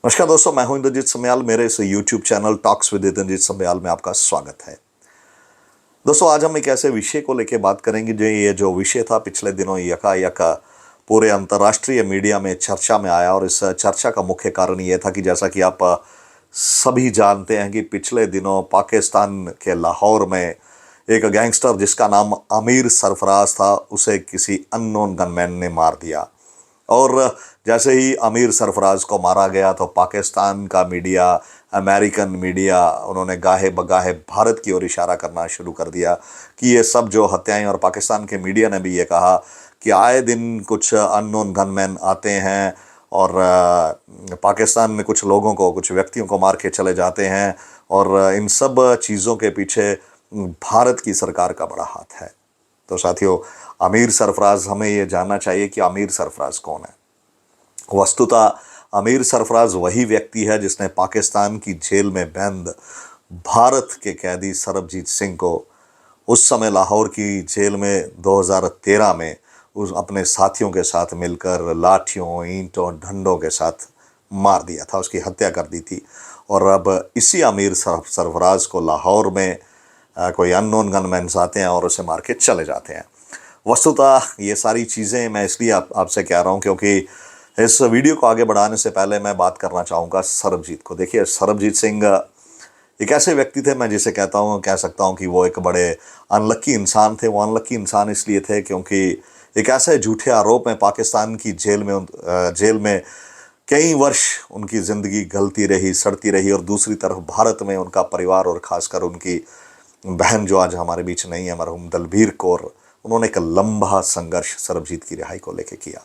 नमस्कार दोस्तों, मैं हूं इंद्रजीत समयाल। मेरे इस YouTube channel talks with Indrajeet Samyal में आपका स्वागत है। दोस्तों, आज हम एक ऐसे विषय को लेकर बात करेंगे जो विषय था पिछले दिनों यकायक पूरे अंतर्राष्ट्रीय मीडिया में चर्चा में आया। और इस चर्चा का मुख्य कारण ये था कि जैसा कि आप सभी जानते हैं कि पिछले दिनों पाकिस्तान के लाहौर में एक गैंगस्टर जिसका नाम आमिर सरफराज था, उसे किसी अननोन गनमैन ने मार दिया। और जैसे ही आमिर सरफराज को मारा गया तो पाकिस्तान का मीडिया, अमेरिकन मीडिया, उन्होंने गाहे बगाहे भारत की ओर इशारा करना शुरू कर दिया कि ये सब जो हत्याएं, और पाकिस्तान के मीडिया ने भी ये कहा कि आए दिन कुछ अननोन गनमैन आते हैं और पाकिस्तान में कुछ लोगों को, कुछ व्यक्तियों को मार के चले जाते हैं, और इन सब चीज़ों के पीछे भारत की सरकार का बड़ा हाथ है। तो साथियों, आमिर सरफराज, हमें ये जानना चाहिए कि आमिर सरफराज कौन है। वस्तुतः आमिर सरफराज वही व्यक्ति है जिसने पाकिस्तान की जेल में बंद भारत के कैदी सरबजीत सिंह को उस समय लाहौर की जेल में 2013 में उस अपने साथियों के साथ मिलकर लाठियों, ईंटों, डंडों के साथ मार दिया था, उसकी हत्या कर दी थी। और अब इसी आमिर सरफराज को लाहौर में कोई अननोन गनमैन आते हैं और उसे मार के चले जाते हैं। वस्तुतः ये सारी चीज़ें मैं इसलिए आपसे कह रहा हूँ क्योंकि इस वीडियो को आगे बढ़ाने से पहले मैं बात करना चाहूँगा सरबजीत को। देखिए, सरबजीत सिंह एक ऐसे व्यक्ति थे, मैं जिसे कह सकता हूँ कि वो एक बड़े अनलक्की इंसान थे। वो अनलक्की इंसान इसलिए थे क्योंकि एक ऐसे झूठे आरोप में पाकिस्तान की जेल में कई वर्ष उनकी ज़िंदगी गलती रही, सड़ती रही, और दूसरी तरफ भारत में उनका परिवार और ख़ासकर उनकी बहन जो आज हमारे बीच नहीं है, मरहूम दलबीर कौर, उन्होंने एक लंबा संघर्ष सरबजीत की रिहाई को लेकर किया।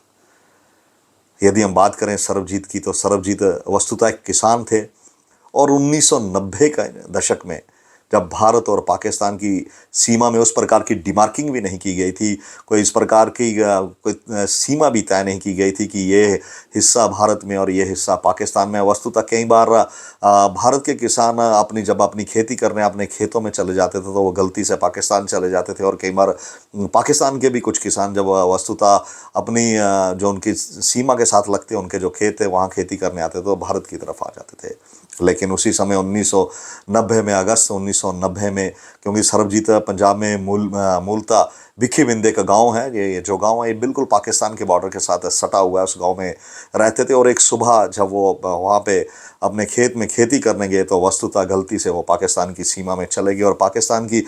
यदि हम बात करें सरबजीत की, तो सरबजीत वस्तुतः एक किसान थे। और 1990 का दशक में जब भारत और पाकिस्तान की सीमा में उस प्रकार की डिमार्किंग भी नहीं की गई थी, कोई इस प्रकार की कोई सीमा भी तय नहीं की गई थी कि ये हिस्सा भारत में और ये हिस्सा पाकिस्तान में। वस्तुतः कई बार भारत के किसान जब अपनी खेती करने अपने खेतों में चले जाते थे तो वो गलती से पाकिस्तान चले जाते थे, और कई बार पाकिस्तान के भी कुछ किसान जब वस्तुतः अपनी जो उनकी सीमा के साथ लगते उनके जो खेत थे वहाँ खेती करने आते थे तो भारत की तरफ आ जाते थे। लेकिन उसी समय 1990 में, अगस्त 1990 में, क्योंकि सरबजीत पंजाब में मूलतः भिखी बिंदे का गांव है, ये जो गांव है ये बिल्कुल पाकिस्तान के बॉर्डर के साथ सटा हुआ है, उस गांव में रहते थे। और एक सुबह जब वो वहाँ पे अपने खेत में खेती करने गए तो वस्तुतः गलती से वो पाकिस्तान की सीमा में चले गए, और पाकिस्तान की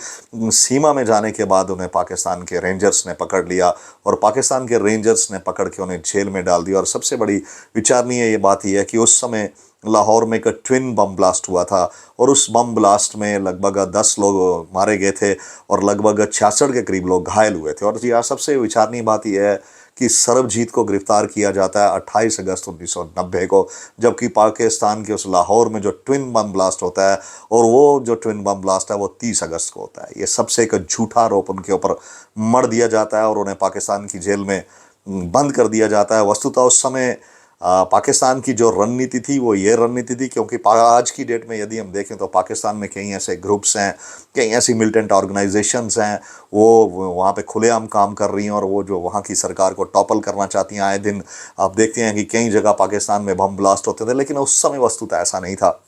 सीमा में जाने के बाद उन्हें पाकिस्तान के रेंजर्स ने पकड़ लिया, और पाकिस्तान के रेंजर्स ने पकड़ के उन्हें जेल में डाल दिया। और सबसे बड़ी विचारणीय ये बात यह है कि उस समय लाहौर में एक ट्विन बम ब्लास्ट हुआ था, और उस बम ब्लास्ट में लगभग 10 लोग मारे गए थे और लगभग 66 के करीब लोग घायल हुए थे। और यहाँ सबसे विचारणीय बात यह है कि सरबजीत को गिरफ्तार किया जाता है 28 अगस्त 1990 को, जबकि पाकिस्तान के उस लाहौर में जो ट्विन बम ब्लास्ट होता है, और वो जो ट्विन बम ब्लास्ट है वो 30 अगस्त को होता है। ये सबसे एक झूठा आरोप उनके ऊपर मढ़ दिया जाता है और उन्हें पाकिस्तान की जेल में बंद कर दिया जाता है। वस्तुतः उस समय पाकिस्तान की जो रणनीति थी वो ये रणनीति थी, क्योंकि आज की डेट में यदि हम देखें तो पाकिस्तान में कई ऐसे ग्रुप्स हैं, कई ऐसी मिलिटेंट ऑर्गेनाइजेशंस हैं, वो वहाँ पे खुलेआम काम कर रही हैं, और वो जो वहाँ की सरकार को टॉपल करना चाहती हैं। आए दिन आप देखते हैं कि कई जगह पाकिस्तान में बम ब्लास्ट होते थे, लेकिन उस समय वस्तुतः ऐसा नहीं था।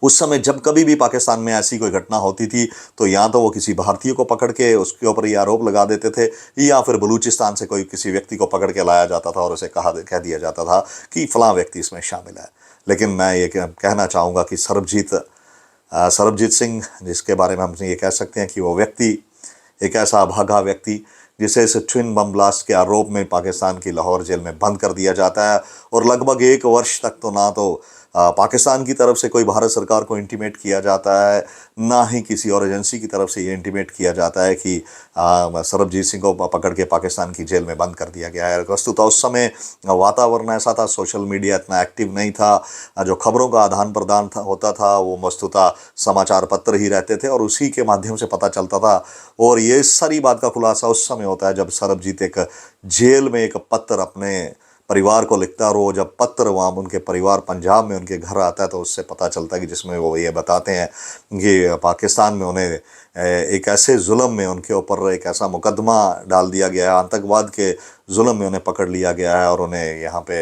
उस समय जब कभी भी पाकिस्तान में ऐसी कोई घटना होती थी तो या तो वो किसी भारतीय को पकड़ के उसके ऊपर ये आरोप लगा देते थे, या फिर बलूचिस्तान से कोई किसी व्यक्ति को पकड़ के लाया जाता था और उसे कह दिया जाता था कि फलां व्यक्ति इसमें शामिल है। लेकिन मैं ये कहना चाहूँगा कि सरबजीत सिंह, जिसके बारे में हम ये कह सकते हैं कि वो व्यक्ति एक ऐसा अभागा व्यक्ति जिसे इस ट्विन बम ब्लास्ट के आरोप में पाकिस्तान की लाहौर जेल में बंद कर दिया जाता है, और लगभग 1 वर्ष तक तो ना तो पाकिस्तान की तरफ से कोई भारत सरकार को इंटीमेट किया जाता है, ना ही किसी और एजेंसी की तरफ से ये इंटीमेट किया जाता है कि सरबजीत सिंह को पकड़ के पाकिस्तान की जेल में बंद कर दिया गया है। वस्तुतः उस समय वातावरण ऐसा था, सोशल मीडिया इतना एक्टिव नहीं था, जो खबरों का आदान प्रदान होता था वो वस्तुतः समाचार पत्र ही रहते थे, और उसी के माध्यम से पता चलता था। और ये सारी बात का खुलासा उस समय होता है जब सरबजीत एक जेल में एक पत्र अपने परिवार को लिखता है, और वो जब पत्र वहाँ उनके परिवार पंजाब में उनके घर आता है तो उससे पता चलता है कि जिसमें वो ये बताते हैं कि पाकिस्तान में उन्हें एक ऐसे जुल्म में उनके ऊपर एक ऐसा मुकदमा डाल दिया गया है, आतंकवाद के जुल्म में उन्हें पकड़ लिया गया है और उन्हें यहाँ पे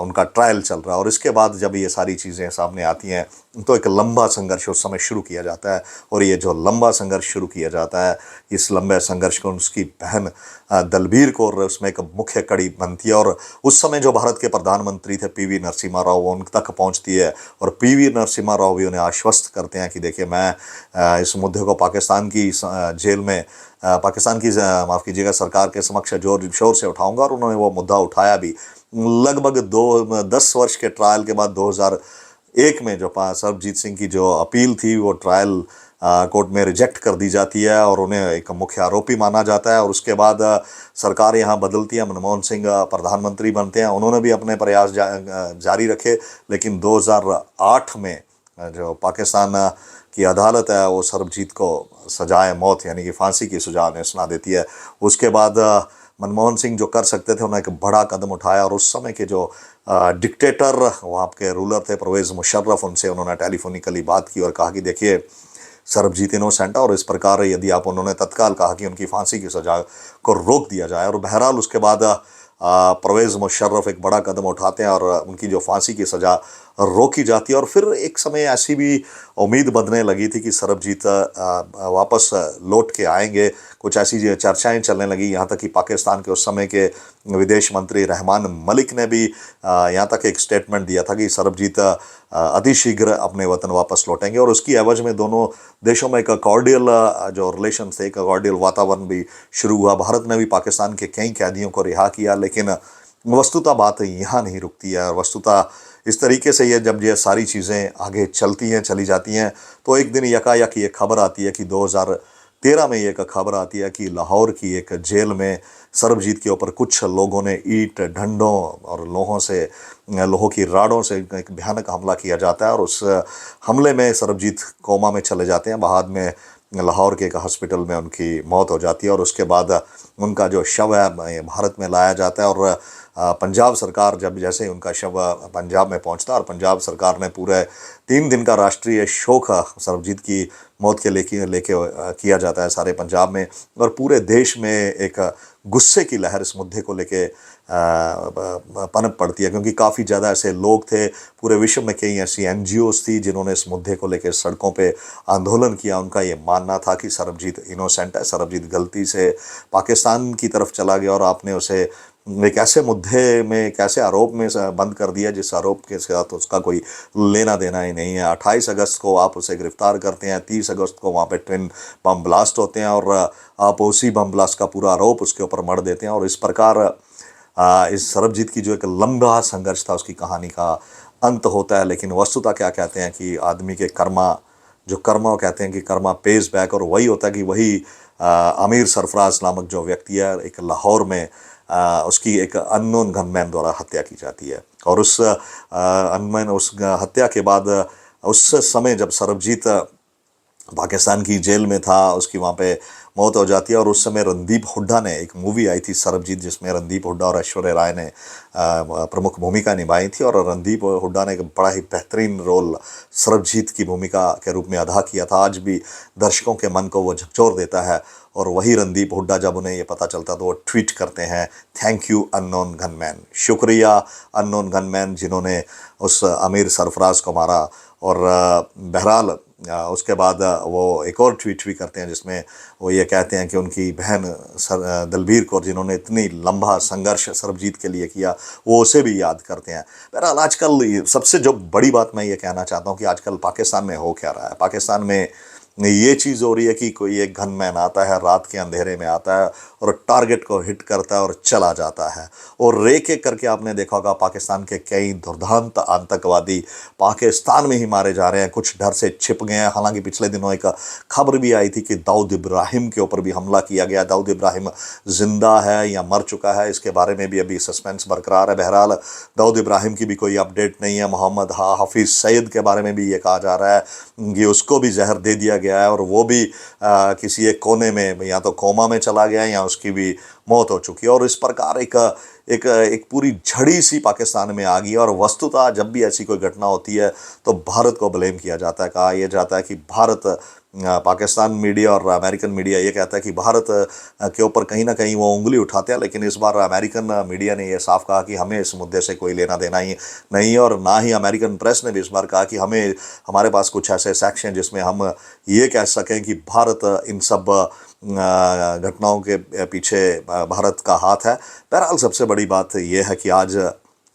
उनका ट्रायल चल रहा है। और इसके बाद जब ये सारी चीज़ें सामने आती हैं तो एक लंबा संघर्ष उस समय शुरू किया जाता है। और ये जो लंबा संघर्ष शुरू किया जाता है, इस लंबे संघर्ष को उसकी बहन दलबीर कौर उसमें एक मुख्य कड़ी बनती है। और उस समय जो भारत के प्रधानमंत्री थे पीवी नरसिम्हा राव, वो उन तक पहुंचती है और पीवी नरसिम्हा राव भी उन्हें आश्वस्त करते हैं कि देखिए, मैं इस मुद्दे को पाकिस्तान की जेल में पाकिस्तान की माफ़ कीजिएगा सरकार के समक्ष जोर शोर से उठाऊंगा। और उन्होंने वो मुद्दा उठाया भी। लगभग 10 वर्ष के ट्रायल के बाद 2001 में जो सरबजीत सिंह की जो अपील थी वो ट्रायल कोर्ट में रिजेक्ट कर दी जाती है और उन्हें एक मुख्य आरोपी माना जाता है। और उसके बाद सरकार यहाँ बदलती है, मनमोहन सिंह प्रधानमंत्री बनते हैं। उन्होंने भी अपने प्रयास जारी रखे, लेकिन 2008 में जो पाकिस्तान की अदालत है वो सरबजीत को सजाए मौत यानी कि फांसी की सजा उन्हें सुना देती है। उसके बाद मनमोहन सिंह जो कर सकते थे, उन्होंने एक बड़ा कदम उठाया और उस समय के जो डिक्टेटर वहाँ के रूलर थे परवेज़ मुशर्रफ, उनसे उन्होंने टेलीफोनिकली बात की और कहा कि देखिए, सरबजीत इनोसेंट है और इस प्रकार यदि आप उन्होंने तत्काल कहा कि उनकी फांसी की सज़ा को रोक दिया जाए। और बहरहाल उसके बाद परवेज़ मुशर्रफ एक बड़ा कदम उठाते हैं और उनकी जो फांसी की सज़ा रोकी जाती है। और फिर एक समय ऐसी भी उम्मीद बंधने लगी थी कि सरबजीत वापस लौट के आएंगे। कुछ ऐसी चर्चाएं चलने लगी, यहाँ तक कि पाकिस्तान के उस समय के विदेश मंत्री रहमान मलिक ने भी यहाँ तक एक स्टेटमेंट दिया था कि सरबजीत अतिशीघ्र अपने वतन वापस लौटेंगे। और उसकी एवज में दोनों देशों में एक कॉर्डियल जो रिलेशन थे, एक कॉर्डियल वातावरण भी शुरू हुआ। भारत ने भी पाकिस्तान के कई कैदियों को रिहा किया, लेकिन वस्तुतः बात यहाँ नहीं रुकती है। और वस्तुतः इस तरीके से जब ये सारी चीज़ें आगे चली जाती हैं तो एक दिन यकायक ये खबर आती है कि 2013 में ये एक खबर आती है कि लाहौर की एक जेल में सरबजीत के ऊपर कुछ लोगों ने ईंट, डंडों और लोहों की राडों से एक भयानक हमला किया जाता है। और उस हमले में सरबजीत कोमा में चले जाते हैं। बाद में लाहौर के एक हॉस्पिटल में उनकी मौत हो जाती है और उसके बाद उनका जो शव है भारत में लाया जाता है। और पंजाब सरकार जैसे ही उनका शव पंजाब में पहुंचता और पंजाब सरकार ने पूरे 3 दिन का राष्ट्रीय शोक सरबजीत की मौत के लेके किया जाता है सारे पंजाब में। और पूरे देश में एक गुस्से की लहर इस मुद्दे को लेके पनप पड़ती है, क्योंकि काफ़ी ज़्यादा ऐसे लोग थे पूरे विश्व में, कई ऐसी NGOs थी जिन्होंने इस मुद्दे को लेकर सड़कों पे आंदोलन किया। उनका ये मानना था कि सरबजीत इनोसेंट है, सरबजीत गलती से पाकिस्तान की तरफ चला गया और आपने उसे एक ऐसे मुद्दे में, एक ऐसे आरोप में बंद कर दिया जिस आरोप के साथ उसका कोई लेना देना ही नहीं है। 28 अगस्त को आप उसे गिरफ्तार करते हैं, 30 अगस्त को वहाँ पे ट्विन बम ब्लास्ट होते हैं और आप उसी बम ब्लास्ट का पूरा आरोप उसके ऊपर मढ़ देते हैं। और इस प्रकार इस सरबजीत की जो एक लंबा संघर्ष था उसकी कहानी का अंत होता है। लेकिन वस्तुतः क्या कहते हैं कि आदमी के कर्मा कहते हैं कि कर्मा पेज बैक, और वही होता है कि वही आमिर सरफराज नामक जो व्यक्ति है एक लाहौर में उसकी एक अननोन गनमैन द्वारा हत्या की जाती है। और उस हत्या के बाद उस समय जब सरबजीत पाकिस्तान की जेल में था, उसकी वहाँ पे मौत हो जाती है। और उस समय रणदीप हुड्डा ने एक मूवी आई थी सरबजीत, जिसमें रणदीप हुड्डा और ऐश्वर्या राय ने प्रमुख भूमिका निभाई थी। और रणदीप हुड्डा ने एक बड़ा ही बेहतरीन रोल सरबजीत की भूमिका के रूप में अदा किया था। आज भी दर्शकों के मन को वो झकझोर देता है। और वही रणदीप हुड्डा जब उन्हें ये पता चलता तो वो ट्वीट करते हैं, थैंक यू अननोन गनमैन, शुक्रिया अननोन गनमैन जिन्होंने उस आमिर सरफराज को मारा। और बहरहाल उसके बाद वो एक और ट्वीट भी करते हैं जिसमें वो ये कहते हैं कि उनकी बहन दलबीर कौर, जिन्होंने इतनी लंबा संघर्ष सरबजीत के लिए किया, वो उसे भी याद करते हैं। बहरहाल आजकल सबसे जो बड़ी बात मैं ये कहना चाहता हूँ कि आजकल पाकिस्तान में हो क्या रहा है। पाकिस्तान में ये चीज़ हो रही है कि कोई एक गनमैन आता है, रात के अंधेरे में आता है और टारगेट को हिट करता है और चला जाता है। और एक एक करके आपने देखा होगा पाकिस्तान के कई दुर्दांत आतंकवादी पाकिस्तान में ही मारे जा रहे हैं, कुछ डर से छिप गए हैं। हालांकि पिछले दिनों एक खबर भी आई थी कि दाऊद इब्राहिम के ऊपर भी हमला किया गया। दाऊद इब्राहिम जिंदा है या मर चुका है, इसके बारे में भी अभी सस्पेंस बरकरार है। बहरहाल दाऊद इब्राहिम की भी कोई अपडेट नहीं है। मोहम्मद हाफिज़ सईद के बारे में भी ये कहा जा रहा है कि उसको भी जहर दे दिया गया है और वो भी किसी एक कोने में या तो कोमा में चला गया है या उसकी भी मौत हो चुकी है। और इस प्रकार एक पूरी झड़ी सी पाकिस्तान में आ गई है। और वस्तुतः जब भी ऐसी कोई घटना होती है तो भारत को ब्लेम किया जाता है, कहा यह जाता है कि भारत पाकिस्तान मीडिया और अमेरिकन मीडिया ये कहता है कि भारत के ऊपर कहीं ना कहीं वो उंगली उठाते हैं, लेकिन इस बार अमेरिकन मीडिया ने ये साफ कहा कि हमें इस मुद्दे से कोई लेना देना ही नहीं है, और ना ही अमेरिकन प्रेस ने भी इस बार कहा कि हमें हमारे पास कुछ ऐसे सेक्शन जिसमें हम ये कह सकें कि भारत इन सब घटनाओं के पीछे भारत का हाथ है। बहरहाल सबसे बड़ी बात ये है कि आज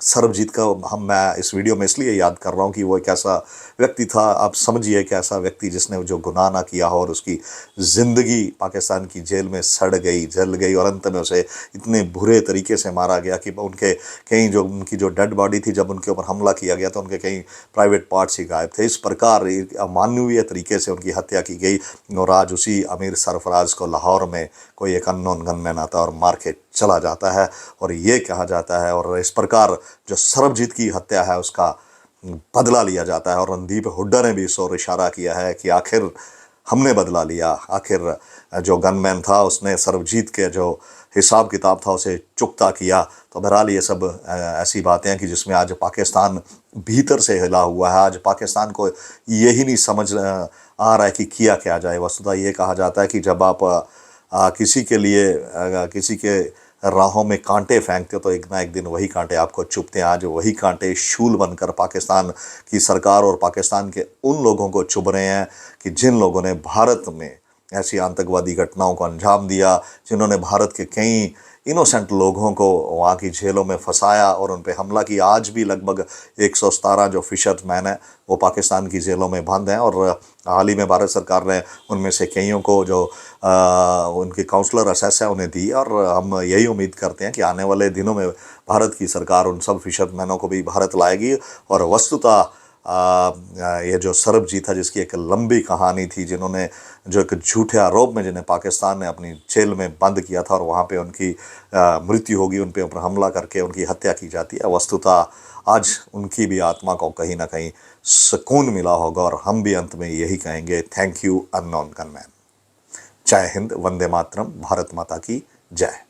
सरबजीत का मैं इस वीडियो में इसलिए याद कर रहा हूँ कि वो एक ऐसा व्यक्ति था, आप समझिए एक ऐसा व्यक्ति जिसने जो गुनाह ना किया हो और उसकी ज़िंदगी पाकिस्तान की जेल में सड़ गई, जल गई, और अंत में उसे इतने बुरे तरीके से मारा गया कि उनके कहीं जो उनकी जो डेड बॉडी थी, जब उनके ऊपर हमला किया गया तो उनके कई प्राइवेट पार्ट्स ही गायब थे। इस प्रकार अमानवीय तरीके से उनकी हत्या की गई, और आज उसी अमीर सरफराज को लाहौर में कोई एक अननोन गनमैन आता और मार के चला जाता है, और ये कहा जाता है, और इस प्रकार जो सरबजीत की हत्या है उसका बदला लिया जाता है। और रणदीप हुड्डा ने भी इस ओर इशारा किया है कि आखिर हमने बदला लिया, आखिर जो गनमैन था उसने सरबजीत के जो हिसाब किताब था उसे चुकता किया। तो बहरहाल ये सब ऐसी बातें हैं कि जिसमें आज पाकिस्तान भीतर से हिला हुआ है। आज पाकिस्तान को यही नहीं समझ आ रहा है कि किया क्या जाए। वस्तुतः ये कहा जाता है कि जब आप किसी के लिए किसी के राहों में कांटे फेंकते हो तो एक ना एक दिन वही कांटे आपको चुभते हैं। आज वही कांटे शूल बनकर पाकिस्तान की सरकार और पाकिस्तान के उन लोगों को चुभ रहे हैं कि जिन लोगों ने भारत में ऐसी आतंकवादी घटनाओं को अंजाम दिया, जिन्होंने भारत के कई इनोसेंट लोगों को वहाँ की जेलों में फंसाया और उन पर हमला किया। आज भी लगभग 117 जो फिशरमैन हैं वो पाकिस्तान की जेलों में बंद हैं, और हाल ही में भारत सरकार ने उनमें से कईयों को जो उनकी काउंसलर असेस है उन्हें दी, और हम यही उम्मीद करते हैं कि आने वाले दिनों में भारत की सरकार उन सब फिशरमैनों को भी भारत लाएगी। और वस्तुतः ये जो सरबजीत है जिसकी एक लंबी कहानी थी, जिन्होंने जो एक झूठे आरोप में जिन्हें पाकिस्तान ने अपनी जेल में बंद किया था और वहाँ पे उनकी मृत्यु होगी, उन पे ऊपर हमला करके उनकी हत्या की जाती है, वस्तुतः आज उनकी भी आत्मा को कहीं ना कहीं सुकून मिला होगा। और हम भी अंत में यही कहेंगे, थैंक यू अननोन गनमैन। जय हिंद, वंदे मातरम, भारत माता की जय।